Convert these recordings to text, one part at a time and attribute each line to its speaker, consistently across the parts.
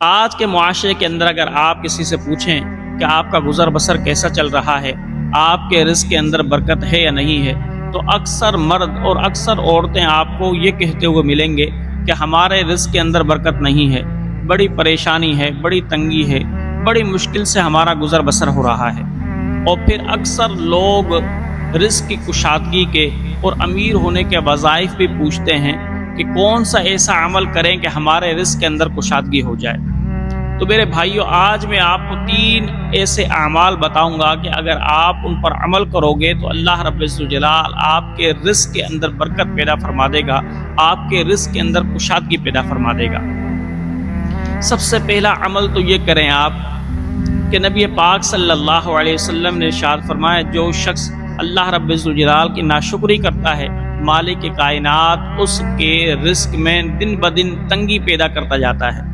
Speaker 1: آج کے معاشرے کے اندر اگر آپ کسی سے پوچھیں کہ آپ کا گزر بسر کیسا چل رہا ہے، آپ کے رزق کے اندر برکت ہے یا نہیں ہے، تو اکثر مرد اور اکثر عورتیں آپ کو یہ کہتے ہوئے ملیں گے کہ ہمارے رزق کے اندر برکت نہیں ہے، بڑی پریشانی ہے، بڑی تنگی ہے، بڑی مشکل سے ہمارا گزر بسر ہو رہا ہے۔ اور پھر اکثر لوگ رزق کی کشادگی کے اور امیر ہونے کے وظائف بھی پوچھتے ہیں کہ کون سا ایسا عمل کریں کہ ہمارے رزق کے اندر کشادگی ہو جائے۔ تو میرے بھائیو، آج میں آپ کو 3 ایسے اعمال بتاؤں گا کہ اگر آپ ان پر عمل کرو گے تو اللہ رب الجلال آپ کے رزق کے اندر برکت پیدا فرما دے گا، آپ کے رزق کے اندر کشادگی پیدا فرما دے گا۔ سب سے پہلا عمل تو یہ کریں آپ کہ نبی پاک صلی اللہ علیہ وسلم نے ارشاد فرمایا، جو شخص اللہ رب الجلال کی ناشکری کرتا ہے، مالک کائنات اس کے رزق میں دن بدن تنگی پیدا کرتا جاتا ہے،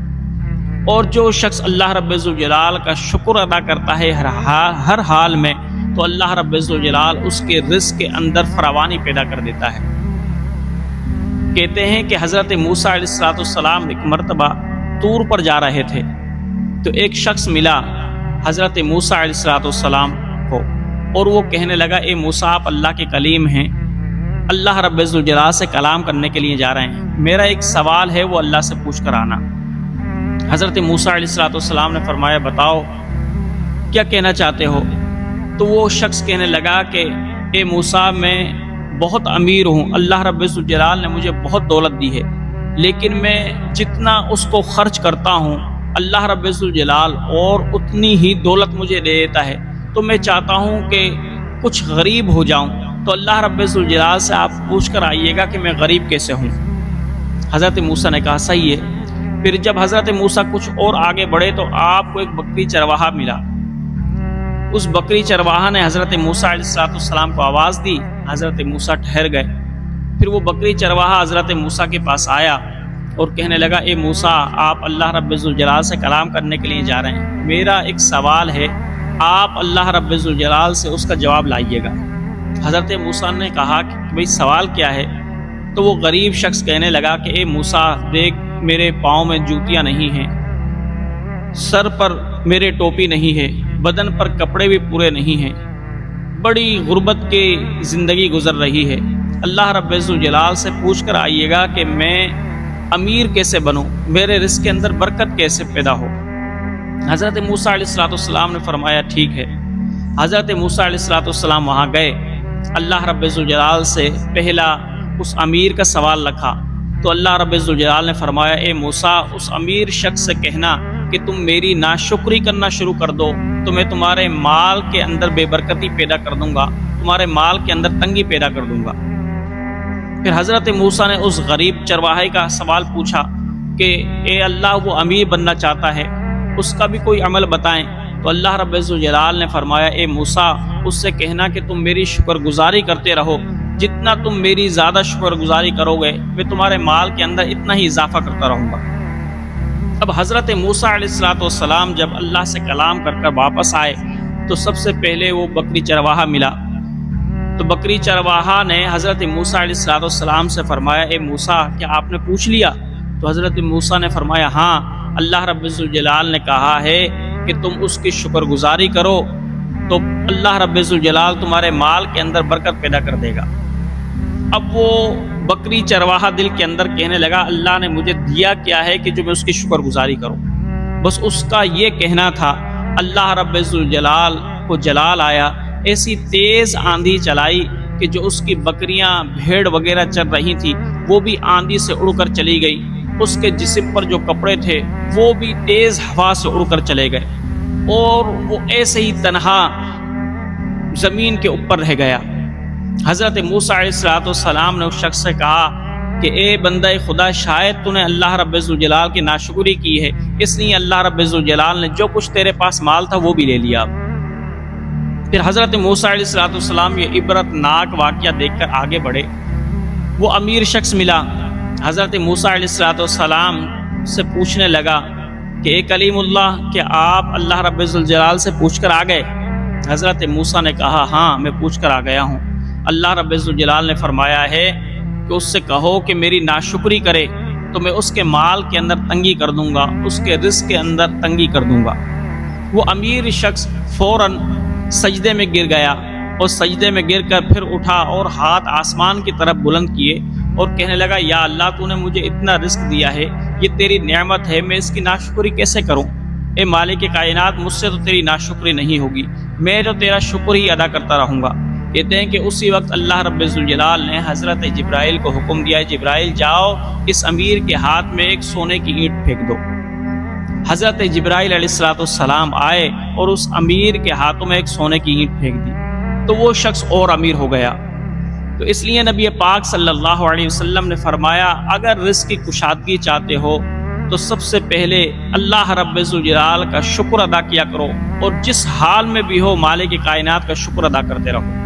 Speaker 1: اور جو شخص اللہ رب الجلال کا شکر ادا کرتا ہے ہر حال میں، تو اللہ رب الجلال اس کے رزق کے اندر فراوانی پیدا کر دیتا ہے۔ کہتے ہیں کہ حضرت موسیٰ علیہ السلام ایک مرتبہ طور پر جا رہے تھے، تو ایک شخص ملا حضرت موسیٰ علیہ السلام کو، اور وہ کہنے لگا، اے موسیٰ، آپ اللہ کے کلیم ہیں، اللہ رب الجلال سے کلام کرنے کے لیے جا رہے ہیں، میرا ایک سوال ہے، وہ اللہ سے پوچھ کر آنا۔ حضرت موسیٰ علیہ السلام نے فرمایا، بتاؤ کیا کہنا چاہتے ہو؟ تو وہ شخص کہنے لگا کہ اے موسیٰ، میں بہت امیر ہوں، اللہ رب الجلال نے مجھے بہت دولت دی ہے، لیکن میں جتنا اس کو خرچ کرتا ہوں اللہ رب الجلال اور اتنی ہی دولت مجھے دے دیتا ہے، تو میں چاہتا ہوں کہ کچھ غریب ہو جاؤں، تو اللہ رب الجلال سے آپ پوچھ کر آئیے گا کہ میں غریب کیسے ہوں۔ حضرت موسیٰ نے کہا، صحیح ہے۔ پھر جب حضرت موسیٰ کچھ اور آگے بڑھے تو آپ کو ایک بکری چرواہا ملا۔ اس بکری چرواہا نے حضرت موسیٰ علیہ السلام کو آواز دی، حضرت موسیٰ ٹھہر گئے۔ پھر وہ بکری چرواہا حضرت موسیٰ کے پاس آیا اور کہنے لگا، اے موسیٰ، آپ اللہ رب الجلال سے کلام کرنے کے لیے جا رہے ہیں، میرا ایک سوال ہے، آپ اللہ رب الجلال سے اس کا جواب لائیے گا۔ حضرت موسیٰ نے کہا کہ بھئی سوال کیا ہے؟ تو وہ غریب شخص کہنے لگا کہ اے موسیٰ، دیکھ میرے پاؤں میں جوتیاں نہیں ہیں، سر پر میرے ٹوپی نہیں ہے، بدن پر کپڑے بھی پورے نہیں ہیں، بڑی غربت کی زندگی گزر رہی ہے، اللہ رب الجلال سے پوچھ کر آئیے گا کہ میں امیر کیسے بنوں، میرے رزق کے اندر برکت کیسے پیدا ہو۔ حضرت موسیٰ علیہ السلام نے فرمایا، ٹھیک ہے۔ حضرت موسیٰ علیہ السلام وہاں گئے، اللہ رب الجلال سے پہلا اس امیر کا سوال رکھا، تو اللہ رب الجلال نے فرمایا، اے موسیٰ، اس امیر شخص سے کہنا کہ تم میری ناشکری کرنا شروع کر دو تو میں تمہارے مال کے اندر بے برکتی پیدا کر دوں گا، تمہارے مال کے اندر تنگی پیدا کر دوں گا۔ پھر حضرت موسیٰ نے اس غریب چرواہے کا سوال پوچھا کہ اے اللہ، وہ امیر بننا چاہتا ہے، اس کا بھی کوئی عمل بتائیں۔ تو اللہ رب الجلال نے فرمایا، اے موسیٰ، اس سے کہنا کہ تم میری شکر گزاری کرتے رہو، جتنا تم میری زیادہ شکر گزاری کرو گے میں تمہارے مال کے اندر اتنا ہی اضافہ کرتا رہوں گا۔ اب حضرت موسیٰ علیہ السلام جب اللہ سے کلام کر کر واپس آئے تو سب سے پہلے وہ بکری چرواہا ملا، تو بکری چرواہا نے حضرت موسیٰ علیہ السلام سے فرمایا، اے موسیٰ، کیا آپ نے پوچھ لیا؟ تو حضرت موسیٰ نے فرمایا، ہاں، اللہ رب الجلال نے کہا ہے کہ تم اس کی شکر گزاری کرو تو اللہ رب الجلال تمہارے مال کے اندر برکت پیدا کر دے گا۔ اب وہ بکری چرواہا دل کے اندر کہنے لگا، اللہ نے مجھے دیا کیا ہے کہ جو میں اس کی شکر گزاری کروں؟ بس اس کا یہ کہنا تھا۔ اللہ رب الجلال کو جلال آیا، ایسی تیز آندھی چلائی کہ جو اس کی بکریاں بھیڑ وغیرہ چل رہی تھی وہ بھی آندھی سے اڑ کر چلی گئی، اس کے جسم پر جو کپڑے تھے وہ بھی تیز ہوا سے اڑ کر چلے گئے، اور وہ ایسے ہی تنہا زمین کے اوپر رہ گیا۔ حضرت موسیٰ علیہ السلام نے اس شخص سے کہا کہ اے بندہ خدا، شاید تو نے اللہ رب الجلال کی ناشکری کی ہے، اس لیے اللہ رب الجلال نے جو کچھ تیرے پاس مال تھا وہ بھی لے لیا۔ پھر حضرت موسیٰ علیہ السلام یہ عبرت ناک واقعہ دیکھ کر آگے بڑھے۔ وہ امیر شخص ملا، حضرت موسیٰ علیہ السلام سے پوچھنے لگا کہ اے کلیم اللہ، کہ آپ اللہ رب الجلال سے پوچھ کر آ گئے؟ حضرت موسیٰ نے کہا، ہاں، میں پوچھ کر آ گیا ہوں۔ اللہ رب الجلال نے فرمایا ہے کہ اس سے کہو کہ میری ناشکری کرے تو میں اس کے مال کے اندر تنگی کر دوں گا، اس کے رزق کے اندر تنگی کر دوں گا۔ وہ امیر شخص فوراً سجدے میں گر گیا اور سجدے میں گر کر پھر اٹھا اور ہاتھ آسمان کی طرف بلند کیے اور کہنے لگا یا اللہ تو نے مجھے اتنا رزق دیا ہے، یہ تیری نعمت ہے، میں اس کی ناشکری کیسے کروں؟ اے مالک کائنات، مجھ سے تو تیری ناشکری نہیں ہوگی، میں تو تیرا شکر ہی ادا کرتا رہوں گا۔ کہتے ہیں کہ اسی وقت اللہ رب ذوالجلال نے حضرت جبرائیل کو حکم دیا، جبرائیل جاؤ اس امیر کے ہاتھ میں ایک سونے کی اینٹ پھینک دو۔ حضرت جبرائیل علیہ السلام آئے اور اس امیر کے ہاتھوں میں ایک سونے کی اینٹ پھینک دی تو وہ شخص اور امیر ہو گیا۔ تو اس لیے نبی پاک صلی اللہ علیہ وسلم نے فرمایا اگر رزق کی کشادگی چاہتے ہو تو سب سے پہلے اللہ رب ذوالجلال کا شکر ادا کیا کرو، اور جس حال میں بھی ہو مالک کائنات کا شکر ادا کرتے رہو۔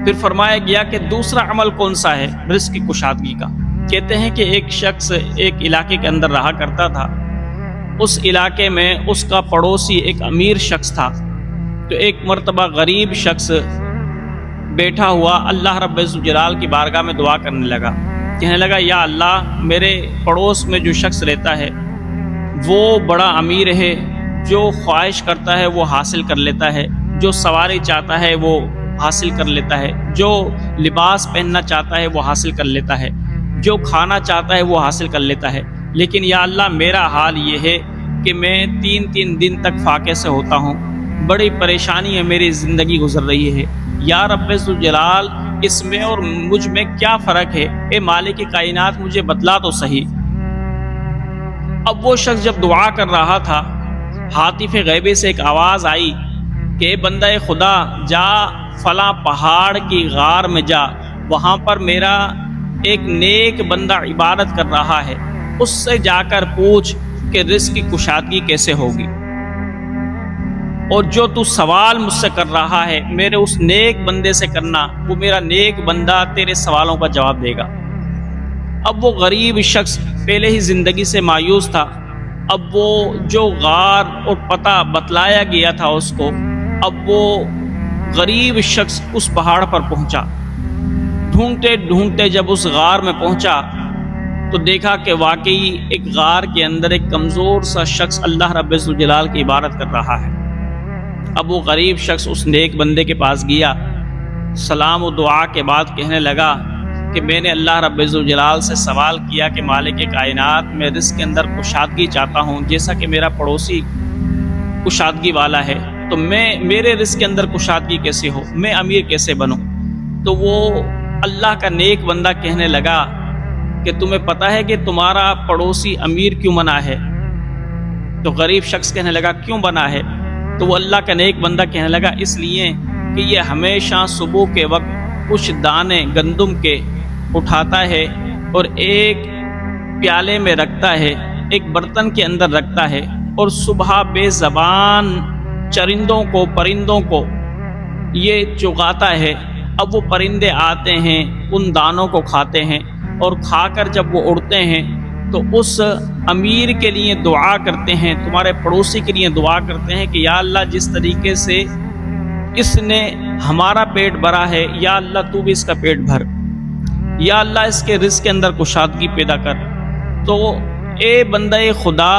Speaker 1: پھر فرمایا گیا کہ دوسرا عمل کون سا ہے رزق کی کشادگی کا؟ کہتے ہیں کہ ایک شخص ایک علاقے کے اندر رہا کرتا تھا، اس علاقے میں اس کا پڑوسی ایک امیر شخص تھا۔ تو ایک مرتبہ غریب شخص بیٹھا ہوا اللہ رب ذوالجلال کی بارگاہ میں دعا کرنے لگا، کہنے لگا یا اللہ میرے پڑوس میں جو شخص رہتا ہے وہ بڑا امیر ہے، جو خواہش کرتا ہے وہ حاصل کر لیتا ہے، جو سواری چاہتا ہے وہ حاصل کر لیتا ہے، جو لباس پہننا چاہتا ہے وہ حاصل کر لیتا ہے، جو کھانا چاہتا ہے وہ حاصل کر لیتا ہے، لیکن یا اللہ میرا حال یہ ہے کہ میں 3 دن تک فاقے سے ہوتا ہوں، بڑی پریشانی ہے، میری زندگی گزر رہی ہے، یا رب ذوالجلال اس میں اور مجھ میں کیا فرق ہے؟ اے مالک کائنات مجھے بتلا تو صحیح۔ اب وہ شخص جب دعا کر رہا تھا، ہاتف غیبی سے ایک آواز آئی کہ اے بندہ خدا جا فلاں پہاڑ کی غار میں جا، وہاں پر میرا ایک نیک بندہ عبادت کر رہا ہے، اس سے جا کر پوچھ کہ رزق کی کشادگی کیسے ہوگی، اور جو تو سوال مجھ سے کر رہا ہے میرے اس نیک بندے سے کرنا، وہ میرا نیک بندہ تیرے سوالوں کا جواب دے گا۔ اب وہ غریب شخص پہلے ہی زندگی سے مایوس تھا، اب وہ جو غار اور پتہ بتلایا گیا تھا اس کو، اب وہ غریب شخص اس پہاڑ پر پہنچا۔ ڈھونڈتے ڈھونڈتے جب اس غار میں پہنچا تو دیکھا کہ واقعی ایک غار کے اندر ایک کمزور سا شخص اللہ رب ذوالجلال کی عبادت کر رہا ہے۔ اب وہ غریب شخص اس نیک بندے کے پاس گیا، سلام و دعا کے بعد کہنے لگا کہ میں نے اللہ رب ذوالجلال سے سوال کیا کہ مالک کائنات میں رزق کے اندر کشادگی چاہتا ہوں، جیسا کہ میرا پڑوسی کشادگی والا ہے، تو میرے رزق کے اندر کشادگی کیسے ہو، میں امیر کیسے بنوں؟ تو وہ اللہ کا نیک بندہ کہنے لگا کہ تمہیں پتہ ہے کہ تمہارا پڑوسی امیر کیوں بنا ہے؟ تو غریب شخص کہنے لگا کیوں بنا ہے؟ تو وہ اللہ کا نیک بندہ کہنے لگا اس لیے کہ یہ ہمیشہ صبح کے وقت کچھ دانے گندم کے اٹھاتا ہے اور ایک پیالے میں رکھتا ہے، ایک برتن کے اندر رکھتا ہے، اور صبح بے زبان چرندوں کو پرندوں کو یہ چغاتا ہے۔ اب وہ پرندے آتے ہیں ان دانوں کو کھاتے ہیں، اور کھا کر جب وہ اڑتے ہیں تو اس امیر کے لیے دعا کرتے ہیں، تمہارے پڑوسی کے لیے دعا کرتے ہیں کہ یا اللہ جس طریقے سے اس نے ہمارا پیٹ بھرا ہے، یا اللہ تو بھی اس کا پیٹ بھر، یا اللہ اس کے رزق کے اندر کشادگی پیدا کر۔ تو اے بندہ خدا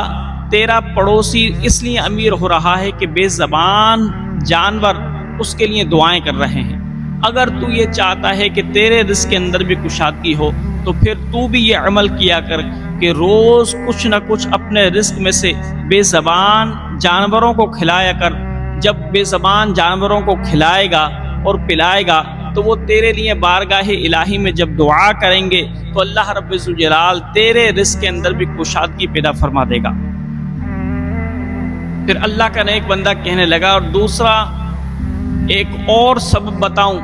Speaker 1: تیرا پڑوسی اس لیے امیر ہو رہا ہے کہ بے زبان جانور اس کے لیے دعائیں کر رہے ہیں۔ اگر تو یہ چاہتا ہے کہ تیرے رزق کے اندر بھی کشادگی ہو تو پھر تو بھی یہ عمل کیا کر کہ روز کچھ نہ کچھ اپنے رزق میں سے بے زبان جانوروں کو کھلایا کر۔ جب بے زبان جانوروں کو کھلائے گا اور پلائے گا تو وہ تیرے لیے بارگاہ الہی میں جب دعا کریں گے تو اللہ رب ذوالجلال تیرے رزق کے اندر بھی کشادگی پیدا فرما دے گا۔ پھر اللہ کا نیک بندہ کہنے لگا اور دوسرا ایک اور سبب بتاؤں،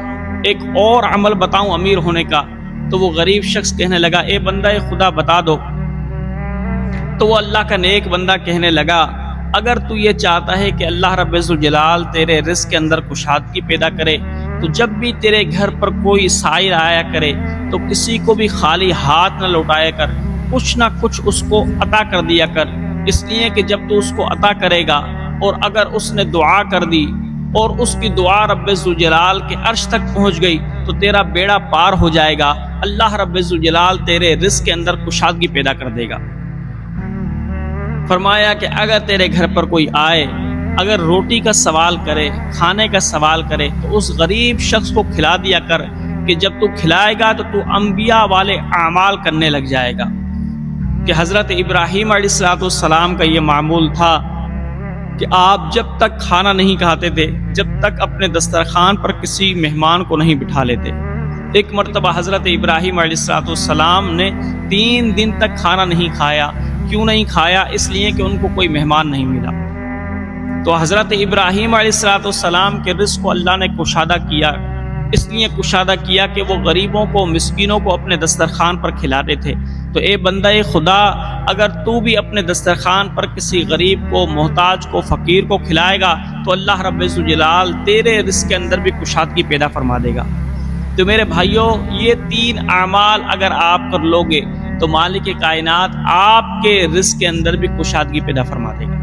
Speaker 1: ایک اور عمل بتاؤں امیر ہونے کا؟ تو وہ غریب شخص کہنے لگا اے بندہ خدا بتا دو۔ تو وہ اللہ کا نیک بندہ کہنے لگا اگر تو یہ چاہتا ہے کہ اللہ رب ذوالجلال تیرے رزق کے اندر کشادگی پیدا کرے تو جب بھی تیرے گھر پر کوئی سائل آیا کرے تو کسی کو بھی خالی ہاتھ نہ لوٹایا کر، کچھ نہ کچھ اس کو عطا کر دیا کر، اس لیے کہ جب تو اس کو عطا کرے گا اور اگر اس نے دعا کر دی اور اس کی دعا رب ذوالجلال کے عرش تک پہنچ گئی تو تو تیرا بیڑا پار ہو جائے گا، اللہ رب الجلال تیرے رزق کے اندر کشادگی پیدا کر دے گا۔ فرمایا کہ اگر تیرے گھر پر کوئی آئے، اگر روٹی کا سوال کرے، کھانے کا سوال کرے، تو اس غریب شخص کو کھلا دیا کر کہ جب تو کھلائے گا تو انبیاء والے اعمال کرنے لگ جائے گا۔ کہ حضرت ابراہیم علیہ السلام کا یہ معمول تھا کہ آپ جب تک کھانا نہیں کھاتے تھے، جب تک اپنے دسترخوان پر کسی مہمان کو نہیں بٹھا لیتے۔ ایک مرتبہ حضرت ابراہیم علیہ السلام نے 3 دن تک کھانا نہیں کھایا۔ کیوں نہیں کھایا؟ اس لیے کہ ان کو کوئی مہمان نہیں ملا۔ تو حضرت ابراہیم علیہ السلام کے رزق کو اللہ نے کشادہ کیا، اس لیے کشادہ کیا کہ وہ غریبوں کو، مسکینوں کو اپنے دسترخوان پر کھلاتے تھے۔ تو اے بندہ خدا، اگر تو بھی اپنے دسترخوان پر کسی غریب کو، محتاج کو، فقیر کو کھلائے گا تو اللہ رب الجلال تیرے رزق کے اندر بھی کشادگی پیدا فرما دے گا۔ تو میرے بھائیوں، یہ 3 اعمال اگر آپ کر لوگے تو مالک کائنات آپ کے رزق کے اندر بھی کشادگی پیدا فرما دے گا۔